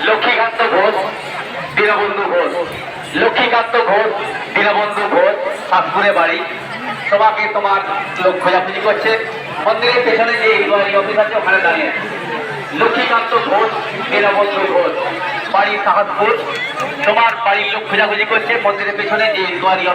লক্ষ্মীকান্ত ঘোষ, দীনবন্ধু ঘোষ। লক্ষ্মীকান্ত ঘোষ, দীনবন্ধু ঘোষ, শাসপুরে বাড়ি। তোমাকে তোমার লোক খোঁজাখুঁজি করছে। মন্দিরের পেছনে যে ইনকোয়ারি অফিস আছে ওখানে দাঁড়িয়ে। লক্ষ্মীকান্ত ঘোষ, দীনবন্ধু ঘোষ, বাড়ি শাহপুর। তোমার বাড়ির লোক খোঁজাখুঁজি করছে। মন্দিরের পেছনে যে ইনকোয়ারি